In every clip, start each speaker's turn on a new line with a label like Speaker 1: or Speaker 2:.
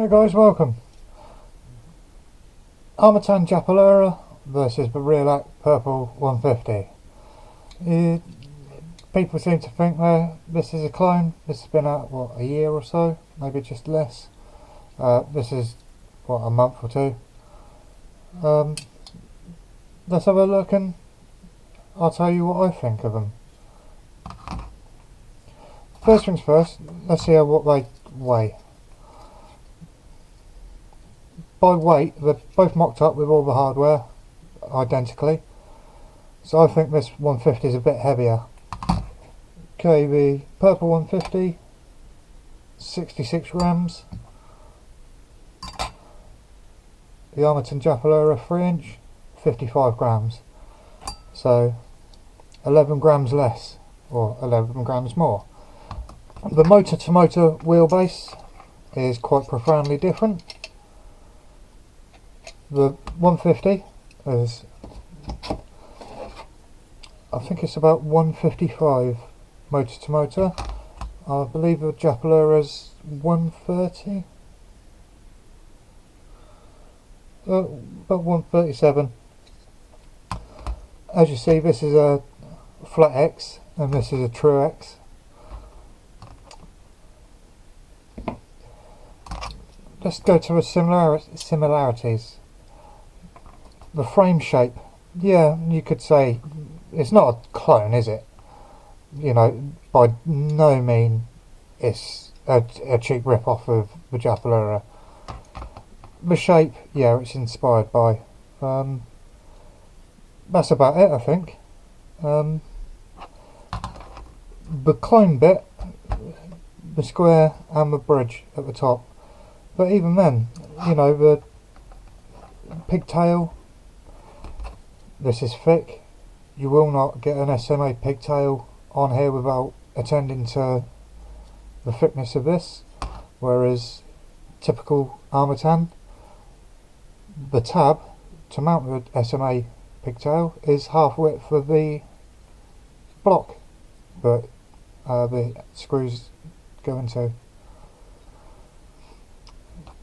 Speaker 1: Hey guys, welcome. Armattan Japalura versus the Realacc Purple 150. People seem to think that this is a clone. This has been out, what, a year or so? Maybe just less. This is, what, a month or two. Let's have a look and I'll tell you what I think of them. First things first, let's see what they weigh. By weight, they're both mocked up with all the hardware identically, so I think this 150 is a bit heavier. Okay, the purple 150, 66 grams. The Armattan Japalura 3-inch, 55 grams. So 11 grams less, or 11 grams more. The motor to motor wheelbase is quite profoundly different. The 150 is, I think it's about 155 motor to motor. I believe the Japalura is 130. About 137. As you see, this is a flat X and this is a true X. Let's go to the similarities. The frame shape, yeah, you could say it's not a clone, is it? You know, by no means it's a cheap rip-off of the Japalura. The shape, yeah, it's inspired by. That's about it, I think. The clone bit, the square and the bridge at the top. But even then, you know, the pigtail, this is thick. You will not get an SMA pigtail on here without attending to the thickness of this, whereas typical Armattan, the tab to mount the SMA pigtail is half width of the block that the screws go into.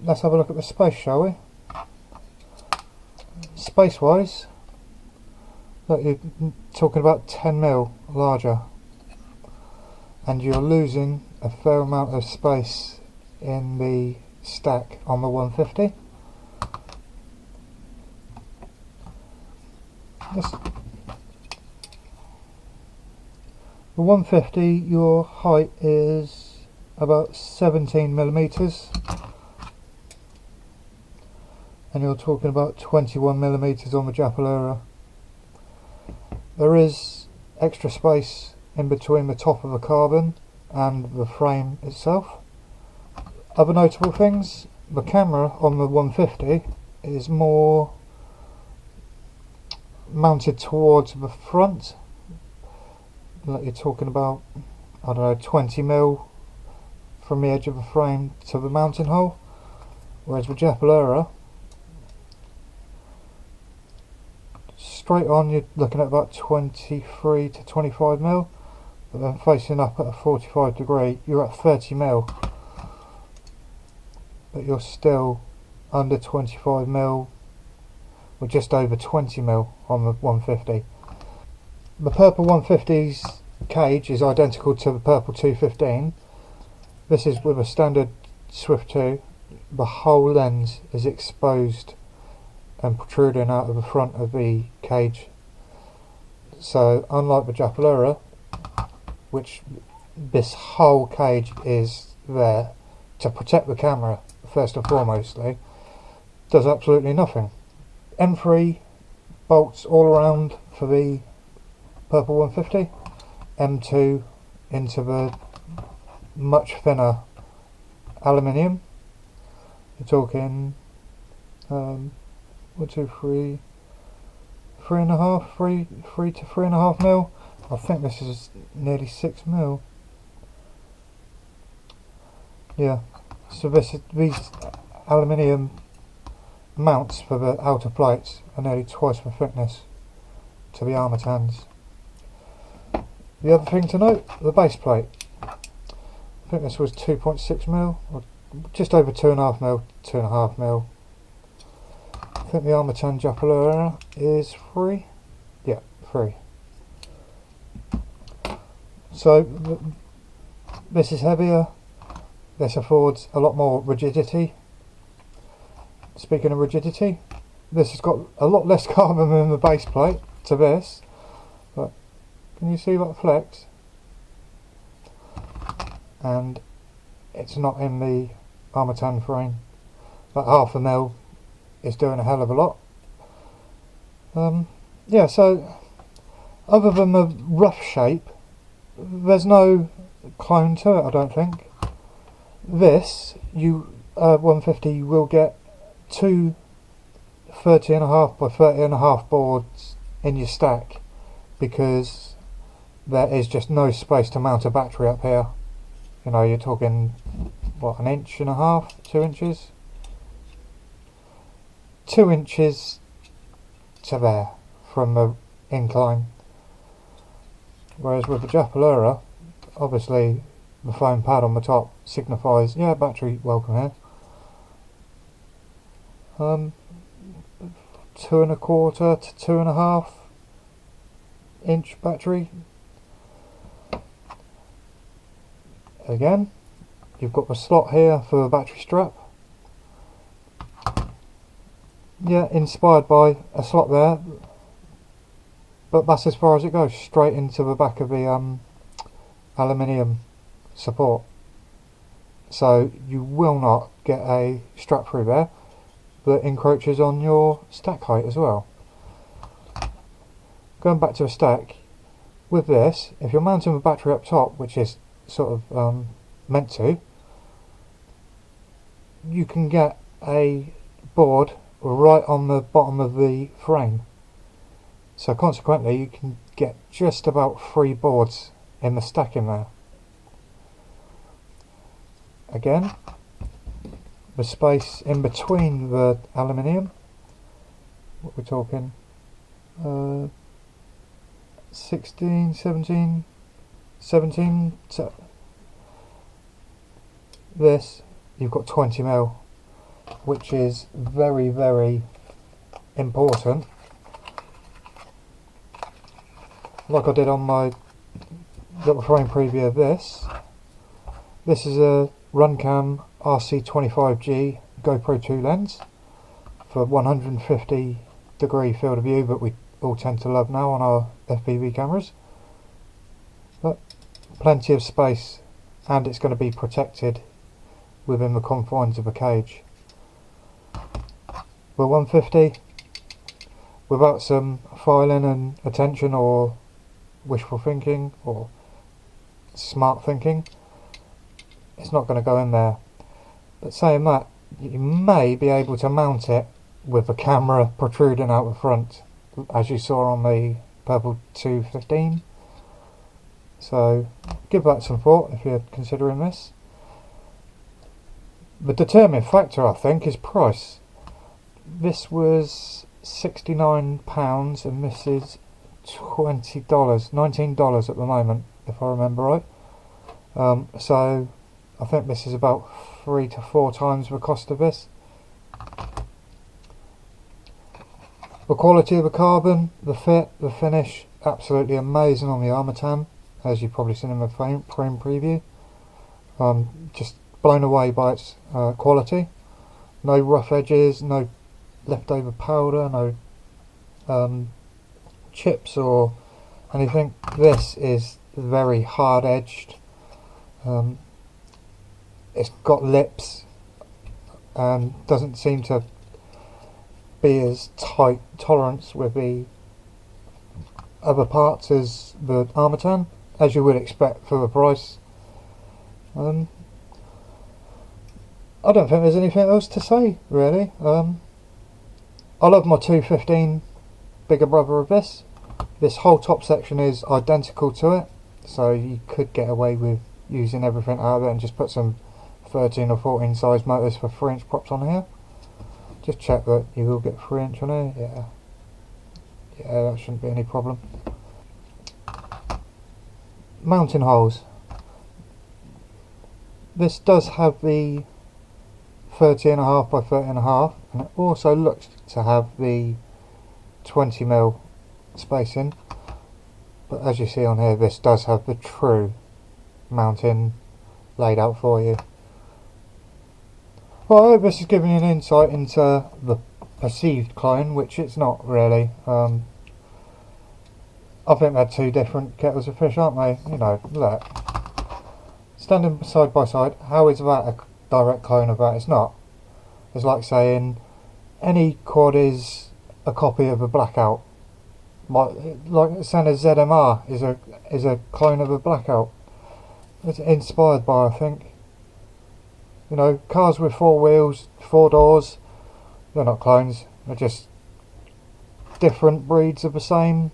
Speaker 1: Let's have a look at the space, shall we? Space wise, look, you're talking about 10mm larger, and you're losing a fair amount of space in the stack on the 150. The 150, your height is about 17mm, and you're talking about 21mm on the Japalura. There is extra space in between the top of the carbon and the frame itself. Other notable things, the camera on the 150 is more mounted towards the front. Like you're talking about, I don't know, 20mm from the edge of the frame to the mounting hole, whereas the Japalura, straight on you're looking at about 23 to 25mm, but then facing up at a 45 degree you're at 30mm, but you're still under 25mm or just over 20mm on the 150. The purple 150's cage is identical to the purple 215. This is with a standard Swift 2. The whole lens is exposed and protruding out of the front of the cage. So unlike the Japalura, which this whole cage is there to protect the camera first and foremostly, does absolutely nothing. M3 bolts all around for the purple 150, M2 into the much thinner aluminium. You're talking 1, 2, 3, 3.5, 3 to 3.5mm. I think this is nearly 6mm. Yeah, so these aluminium mounts for the outer plates are nearly twice the thickness to the Armattans. The other thing to note, the base plate. I think this was 2.6mm or just over 2.5mm, 2.5mm. I think the Armattan Japalura is 3. Yeah, 3. So this is heavier. This affords a lot more rigidity. Speaking of rigidity, this has got a lot less carbon than the base plate to this. But can you see that flex? And it's not in the Armattan frame. That 0.5mm is doing a hell of a lot. Yeah, so other than the rough shape, there's no clone to it, I don't think. This, 150, you will get two 30.5 by 30.5 boards in your stack, because there is just no space to mount a battery up here. You know, you're talking, what, 1.5 inches, 2 inches? 2 inches to there from the incline. Whereas with the Japalura, obviously the foam pad on the top signifies, yeah, battery welcome here. 2.25 to 2.5 inch battery. Again, you've got the slot here for the battery strap. Yeah, inspired by a slot there, but that's as far as it goes, straight into the back of the aluminium support. So you will not get a strap through there that encroaches on your stack height as well. Going back to a stack, with this, if you're mounting the battery up top, which is sort of meant to, you can get a board right on the bottom of the frame. So consequently you can get just about 3 boards in the stack in there. Again, the space in between the aluminium, what we're talking, 16, 17, 17 to this, you've got 20mm, which is very, very important. Like I did on my little frame preview of this. This is a Runcam RC25G GoPro 2 lens for 150 degree field of view that we all tend to love now on our FPV cameras. But plenty of space, and it's going to be protected within the confines of a cage. The 150, without some filing and attention or wishful thinking or smart thinking, it's not going to go in there. But saying that, you may be able to mount it with the camera protruding out the front, as you saw on the Purple 215. So give that some thought if you're considering this. The determining factor, I think, is price. This was £69 and this is $20, $19 at the moment, if I remember right. So I think this is about 3 to 4 times the cost of this. The quality of the carbon, the fit, the finish, absolutely amazing on the Armattan, as you've probably seen in the frame preview. Just blown away by its quality. No rough edges, no leftover powder, no chips or anything. This is very hard edged. It's got lips and doesn't seem to be as tight tolerance with the other parts as the Armattan, as you would expect for the price. I don't think there's anything else to say really. I love my 215 bigger brother of this. This whole top section is identical to it, so you could get away with using everything out of it and just put some 13 or 14 size motors for 3-inch props on here. Just check that you will get 3-inch on here. Yeah, that shouldn't be any problem. Mounting holes. This does have the 30.5 by 30.5, and it also looks to have the 20mm spacing, but as you see on here, this does have the true mounting laid out for you. Well, I hope this is giving you an insight into the perceived clone, which it's not really. I think they're two different kettles of fish, aren't they? You know, look. Standing side by side, how is that a direct clone of that? It's not. It's like saying any quad is a copy of a Blackout. Like saying a ZMR is a clone of a Blackout. It's inspired by, I think. You know, cars with 4 wheels, 4 doors, they're not clones. They're just different breeds of the same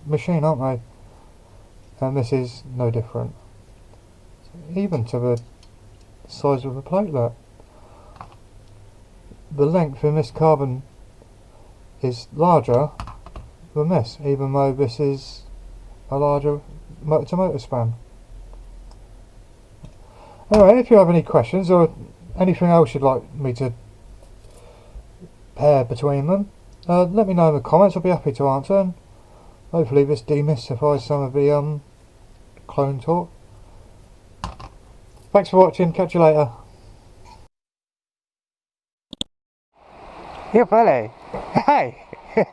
Speaker 1: machine, aren't they? And this is no different. Even to the size of the platelet. The length in this carbon is larger than this, even though this is a larger motor-to-motor span. Anyway, if you have any questions or anything else you'd like me to pair between them, let me know in the comments. I'll be happy to answer, and hopefully this demystifies some of the clone talk. Thanks for watching, catch you later. Yeah, Billy. Hey!